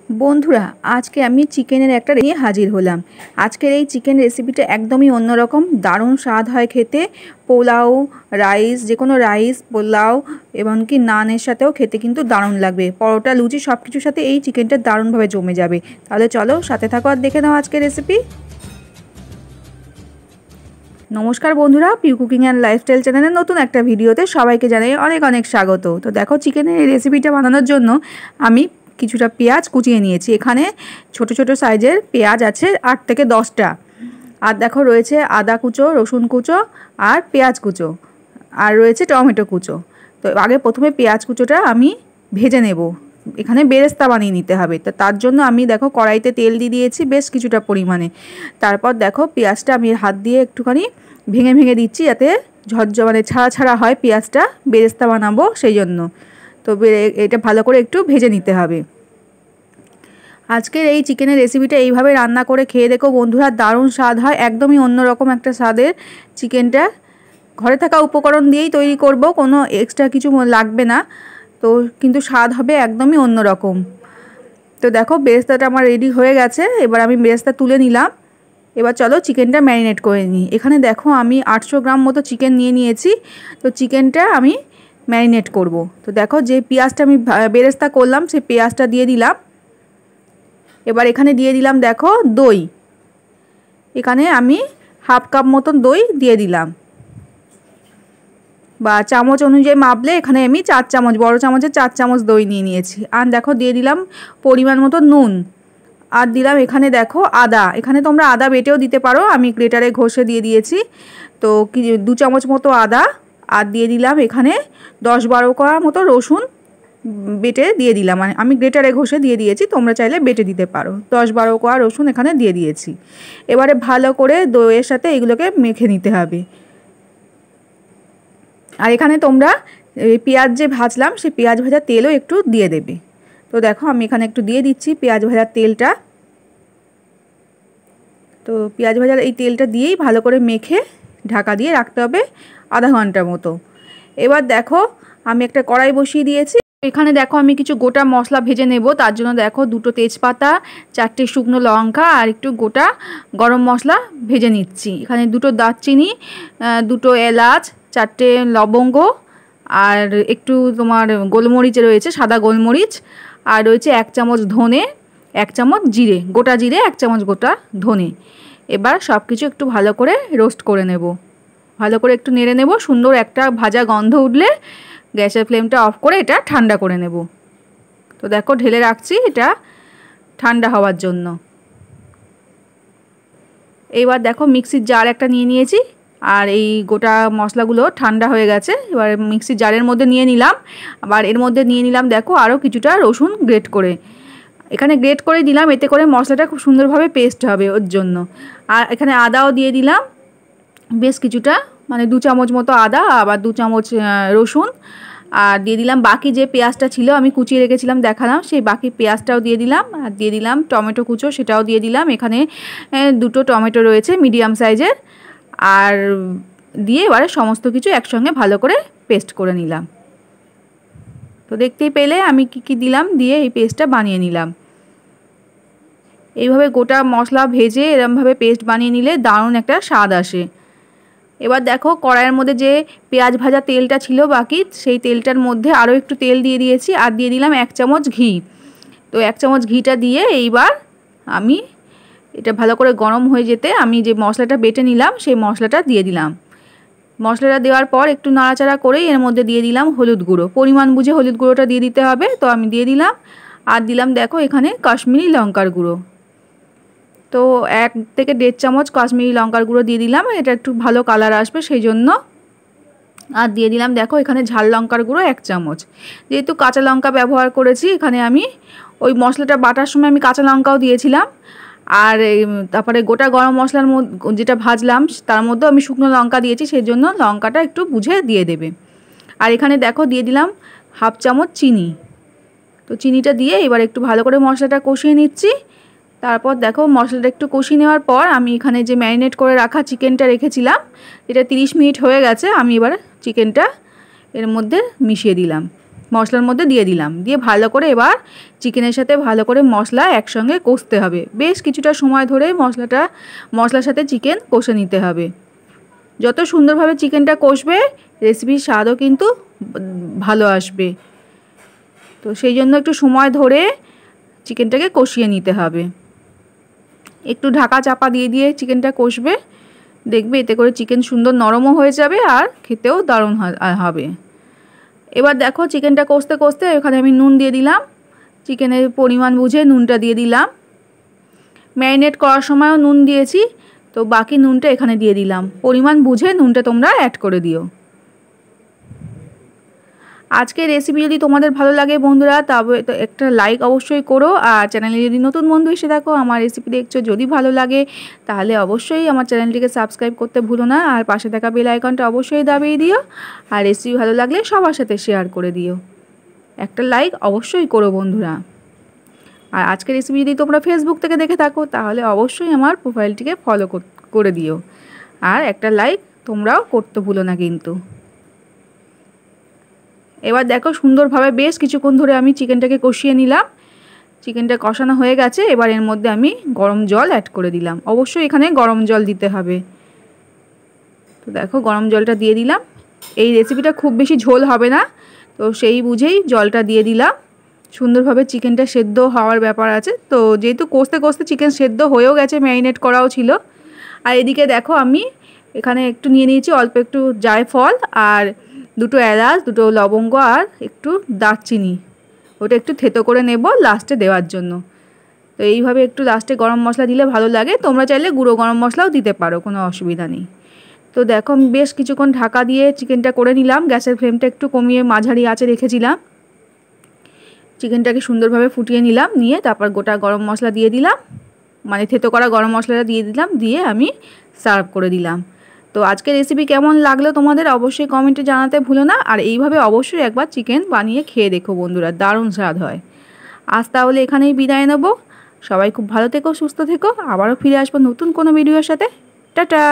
বন্ধুরা, আজকে আমি চিকেনের একটা নিয়ে হাজির হলাম। আজকের এই চিকেন রেসিপিটা একদমই অন্যরকম, দারুণ স্বাদ হয় খেতে। পোলাও, রাইস, যে কোনো রাইস, পোলাও এমনকি নানের সাথেও খেতে কিন্তু দারুণ লাগবে। পরোটা, লুচি সব কিছুর সাথে এই চিকেনটা দারুণভাবে জমে যাবে। তাহলে চলো সাথে থাকো আর দেখে নাও আজকের রেসিপি। নমস্কার বন্ধুরা, পিউ কুকিং অ্যান্ড লাইফস্টাইল চ্যানেলের নতুন একটা ভিডিওতে সবাইকে জানাই অনেক অনেক স্বাগত। তো দেখো, চিকেনের এই রেসিপিটা বানানোর জন্য আমি কিছুটা পেঁয়াজ কুচিয়ে নিয়েছি। এখানে ছোট ছোট সাইজের পেঁয়াজ আছে 8 থেকে 10টা। আর দেখো রয়েছে আদা কুচো, রসুন কুচো আর পেঁয়াজ কুচো, আর রয়েছে টমেটো কুচো। তো আগে প্রথমে পেঁয়াজ কুচোটা আমি ভেজে নেব। এখানে বেরেস্তা বানিয়ে নিতে হবে। তো তার জন্য আমি দেখো কড়াইতে তেল দিয়ে দিয়েছি বেশ কিছুটা পরিমাণে। তারপর দেখো পেঁয়াজটা আমি হাত দিয়ে একটুখানি ভেঙে ভেঙে দিচ্ছি, যাতে মানে ছাড়া ছাড়া হয় পেঁয়াজটা, বেরেস্তা বানাবো সেই জন্য। তো এটা ভালো করে একটু ভেজে নিতে হবে। আজকের এই চিকেনের রেসিপিটা এইভাবে রান্না করে খেয়ে দেখো বন্ধুরা, দারুণ স্বাদ হয়, একদমই অন্যরকম একটা স্বাদের চিকেনটা। ঘরে থাকা উপকরণ দিয়েই তৈরি করব, কোনো এক্সট্রা কিছু লাগবে না। তো কিন্তু স্বাদ হবে একদমই অন্যরকম। তো দেখো বেরেস্তাটা আমার রেডি হয়ে গেছে। এবার আমি বেরেস্তা তুলে নিলাম। এবার চলো চিকেনটা ম্যারিনেট করে নিই। এখানে দেখো আমি 800 গ্রাম মতো চিকেন নিয়ে নিয়েছি। তো চিকেনটা আমি ম্যারিনেট করব। তো দেখো যে পেঁয়াজটা আমি বেরেস্তা করলাম সেই পেঁয়াজটা দিয়ে দিলাম। এবার এখানে দিয়ে দিলাম দেখো দই। এখানে আমি হাফ কাপ মতন দই দিয়ে দিলাম, বা চামচ অনুযায়ী মাপলে এখানে আমি 4 চামচ, বড় চামচের 4 চামচ দই নিয়ে নিয়েছি। আর দেখো দিয়ে দিলাম পরিমাণ মতো নুন। আর দিলাম এখানে দেখো আদা। এখানে তোমরা আদা বেটেও দিতে পারো, আমি গ্রেটারে ঘষে দিয়ে দিয়েছি। তো 2 চামচ মতো আদা। আর দিয়ে দিলাম এখানে 10-12 কোয়া মতো রসুন বেটে দিয়ে দিলাম। মানে আমি গ্রেটারে ঘষে দিয়ে দিয়েছি, তোমরা চাইলে বেটে দিতে পারো। 10-12 কোয়া রসুন এখানে দিয়ে দিয়েছি। এবারে ভালো করে দইয়ের সাথে এগুলোকে মেখে নিতে হবে। আর এখানে তোমরা পেঁয়াজ যে ভাজলাম সেই পেঁয়াজ ভাজা তেলও একটু দিয়ে দেবে। তো দেখো আমি এখানে একটু দিয়ে দিচ্ছি পেঁয়াজ ভাজার তেলটা। তো পেঁয়াজ ভাজার এই তেলটা দিয়েই ভালো করে মেখে ঢাকা দিয়ে রাখতে হবে আধা ঘন্টার মতো। এবার দেখো আমি একটা কড়াই বসিয়ে দিয়েছি। এখানে দেখো আমি কিছু গোটা মশলা ভেজে নেব। তার জন্য দেখো 2টো তেজপাতা, 4টে শুকনো লঙ্কা আর একটু গোটা গরম মশলা ভেজে নিচ্ছি। এখানে 2টো দারচিনি, 2টো এলাচ, 4টে লবঙ্গ আর একটু তোমার গোলমরিচ রয়েছে, সাদা গোলমরিচ। আর রয়েছে 1 চামচ ধনে, 1 চামচ জিরে, গোটা জিরে, 1 চামচ গোটা ধনে। এবার সব কিছু একটু ভালো করে রোস্ট করে নেব। ভালো করে একটু নেড়ে নেব। সুন্দর একটা ভাজা গন্ধ উঠলে গ্যাসের ফ্লেমটা অফ করে এটা ঠান্ডা করে নেব। তো দেখো ঢেলে রাখছি এটা ঠান্ডা হওয়ার জন্য। এইবার দেখো মিক্সির জার একটা নিয়ে নিয়েছি, আর এই গোটা মশলাগুলো ঠান্ডা হয়ে গেছে। এবার মিক্সির জারের মধ্যে নিয়ে নিলাম। আবার এর মধ্যে নিয়ে নিলাম দেখো আরও কিছুটা রসুন গ্রেট করে। এখানে গ্রেট করে দিলাম, এতে করে মশলাটা খুব সুন্দরভাবে পেস্ট হবে ওর জন্য। আর এখানে আদাও দিয়ে দিলাম বেশ কিছুটা, মানে 2 চামচ মতো আদা, আবার 2 চামচ রসুন। আর দিয়ে দিলাম বাকি যে পেঁয়াজটা ছিল আমি কুচিয়ে রেখেছিলাম দেখালাম, সেই বাকি পেঁয়াজটাও দিয়ে দিলাম। আর দিয়ে দিলাম টমেটো কুচো, সেটাও দিয়ে দিলাম। এখানে 2টো টমেটো রয়েছে মিডিয়াম সাইজের। আর দিয়ে এবারে সমস্ত কিছু একসঙ্গে ভালো করে পেস্ট করে নিলাম। তো দেখতেই পেলে আমি কি দিলাম, দিয়ে এই পেস্টটা বানিয়ে নিলাম। এইভাবে গোটা মশলা ভেজে এরমভাবে পেস্ট বানিয়ে নিলে দারুণ একটা স্বাদ আসে। এবার দেখো কড়াইয়ের মধ্যে যে পেঁয়াজ ভাজা তেলটা ছিল বাকি, সেই তেলটার মধ্যে আরও একটু তেল দিয়ে দিয়েছি। আর দিয়ে দিলাম 1 চামচ ঘি। তো 1 চামচ ঘিটা দিয়ে এইবার আমি এটা ভালো করে গরম হয়ে যেতে আমি যে মশলাটা বেটে নিলাম সেই মশলাটা দিয়ে দিলাম। মশলাটা দেওয়ার পর একটু নাড়াচাড়া করেই এর মধ্যে দিয়ে দিলাম হলুদ গুঁড়ো। পরিমাণ বুঝে হলুদ গুঁড়োটা দিয়ে দিতে হবে। তো আমি দিয়ে দিলাম। আর দিলাম দেখো এখানে কাশ্মীরি লঙ্কার গুঁড়ো। তো 1 থেকে 1.5 চামচ কাশ্মীরি লঙ্কার গুঁড়ো দিয়ে দিলাম, এটা একটু ভালো কালার আসবে সেই জন্য। আর দিয়ে দিলাম দেখো এখানে ঝাল লঙ্কার গুঁড়ো 1 চামচ। যেহেতু কাঁচা লঙ্কা ব্যবহার করেছি এখানে, আমি ওই মশলাটা বাটার সময় আমি কাঁচা লঙ্কাও দিয়েছিলাম। আর তারপরে গোটা গরম মশলার মধ্যে যেটা ভাজলাম তার মধ্যে আমি শুকনো লঙ্কা দিয়েছি, সেই জন্য লঙ্কাটা একটু বুঝে দিয়ে দেবে। আর এখানে দেখো দিয়ে দিলাম হাফ চামচ চিনি। তো চিনিটা দিয়ে এবার একটু ভালো করে মশলাটা কষিয়ে নিচ্ছি। তারপর দেখো মশলাটা একটু কষিয়ে নেওয়ার পর আমি এখানে যে ম্যারিনেট করে রাখা চিকেনটা রেখেছিলাম, এটা 30 মিনিট হয়ে গেছে, আমি এবার চিকেনটা এর মধ্যে মিশিয়ে দিলাম। মশলার মধ্যে দিয়ে দিলাম, দিয়ে ভালো করে এবার চিকেনের সাথে ভালো করে মশলা একসঙ্গে কষতে হবে। বেশ কিছুটা সময় ধরে মশলার সাথে চিকেন কষে নিতে হবে। যত সুন্দরভাবে চিকেনটা কষবে রেসিপির স্বাদও কিন্তু ভালো আসবে। তো সেই জন্য একটু সময় ধরে চিকেনটাকে কষিয়ে নিতে হবে। একটু ঢাকা চাপা দিয়ে দিয়ে চিকেনটা কষবে, দেখবে এতে করে চিকেন সুন্দর নরমও হয়ে যাবে আর খেতেও দারুণ হবে। এবার দেখো চিকেনটা কষতে কষতে এখানে আমি নুন দিয়ে দিলাম, চিকেনের পরিমাণ বুঝে নুনটা দিয়ে দিলাম। ম্যারিনেট করার সময়ও নুন দিয়েছি, তো বাকি নুনটা এখানে দিয়ে দিলাম। পরিমাণ বুঝে নুনটা তোমরা অ্যাড করে দিও। আজকের রেসিপি যদি তোমাদের ভালো লাগে বন্ধুরা, তবে তো একটা লাইক অবশ্যই করো। আর চ্যানেলে যদি নতুন বন্ধু এসে দেখো আমার রেসিপি দেখছো, যদি ভালো লাগে তাহলে অবশ্যই আমার চ্যানেলটিকে সাবস্ক্রাইব করতে ভুলো না। আর পাশে থাকা বেল আইকনটা অবশ্যই দাবিয়ে দিও। আর রেসিপি ভালো লাগলে সবার সাথে শেয়ার করে দিও। একটা লাইক অবশ্যই করো বন্ধুরা। আর আজকের রেসিপি যদি তোমরা ফেসবুক থেকে দেখে থাকো তাহলে অবশ্যই আমার প্রোফাইলটিকে ফলো করে দিও। আর একটা লাইক তোমরাও করতে ভুলো না কিন্তু। এবার দেখো সুন্দরভাবে বেশ কিছুক্ষণ ধরে আমি চিকেনটাকে কষিয়ে নিলাম। চিকেনটা কষানো হয়ে গেছে, এবার এর মধ্যে আমি গরম জল অ্যাড করে দিলাম। অবশ্যই এখানে গরম জল দিতে হবে। তো দেখো গরম জলটা দিয়ে দিলাম। এই রেসিপিটা খুব বেশি ঝোল হবে না, তো সেই বুঝেই জলটা দিয়ে দিলাম। সুন্দরভাবে চিকেনটা সেদ্ধ হওয়ার ব্যাপার আছে, তো যেহেতু কষতে কষতে চিকেন সেদ্ধ হয়েও গেছে, ম্যারিনেট করাও ছিল। আর এদিকে দেখো আমি এখানে একটু নিয়ে নিয়েছি অল্প একটু জায়ফল আর দুটো এলাচ, দুটো লবঙ্গ আর একটু দারচিনি, ওটা একটু থেতো করে নেব লাস্টে দেওয়ার জন্য। তো এইভাবে একটু লাস্টে গরম মশলা দিলে ভালো লাগে। তোমরা চাইলে গুঁড়ো গরম মশলাও দিতে পারো, কোনো অসুবিধা নেই। তো দেখো আমি বেশ কিছুক্ষণ ঢাকা দিয়ে চিকেনটা করে নিলাম। গ্যাসের ফ্লেমটা একটু কমিয়ে মাঝারি আঁচে রেখেছিলাম। চিকেনটাকে সুন্দরভাবে ফুটিয়ে নিলাম, নিয়ে তারপর গোটা গরম মশলা দিয়ে দিলাম, মানে থেতো করা গরম মশলাটা দিয়ে দিলাম, দিয়ে আমি সার্ভ করে দিলাম। তো আজকের রেসিপি কেমন লাগলো তোমাদের অবশ্যই কমেন্টে জানাতে ভুলো না। আর এইভাবে অবশ্যই একবার চিকেন বানিয়ে খেয়ে দেখো বন্ধুরা, দারুণ স্বাদ হয়। আজ তাহলে এখানেই বিদায় নেব। সবাই খুব ভালো থেকো, সুস্থ থেকো। আবারও ফিরে আসবো নতুন কোনো ভিডিওর সাথে। টাটা।